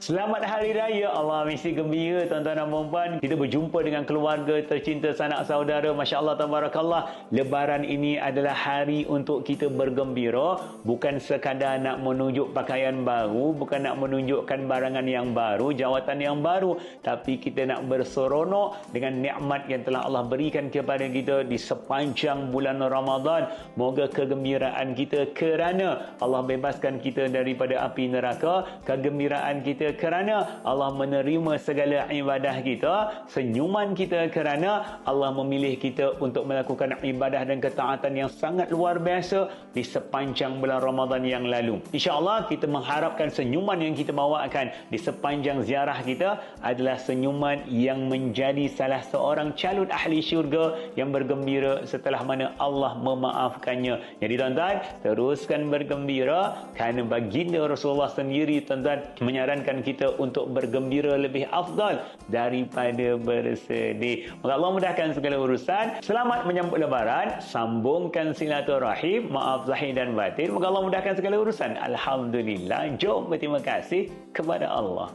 Selamat Hari Raya. Allah mesti gembira tuan-tuan dan puan-puan. Kita berjumpa dengan keluarga tercinta, sanak saudara. Masya Allah, tabarakallah. Lebaran ini adalah hari untuk kita bergembira. Bukan sekadar nak menunjuk pakaian baru, bukan nak menunjukkan barangan yang baru, jawatan yang baru, tapi kita nak berseronok dengan nikmat yang telah Allah berikan kepada kita di sepanjang bulan Ramadan. Moga kegembiraan kita kerana Allah bebaskan kita daripada api neraka, kegembiraan kita kerana Allah menerima segala ibadah kita, senyuman kita kerana Allah memilih kita untuk melakukan ibadah dan ketaatan yang sangat luar biasa di sepanjang bulan Ramadan yang lalu. InsyaAllah kita mengharapkan senyuman yang kita bawakan di sepanjang ziarah kita adalah senyuman yang menjadi salah seorang calon ahli syurga yang bergembira setelah mana Allah memaafkannya. Jadi tuan-tuan, teruskan bergembira kerana baginda Rasulullah sendiri tuan-tuan menyarankan kita untuk bergembira lebih afdal daripada bersedih. Moga Allah mudahkan segala urusan. Selamat menyambut Lebaran. Sambungkan silaturahim. Maaf zahir dan batin. Moga Allah mudahkan segala urusan. Alhamdulillah. Jom berterima kasih kepada Allah.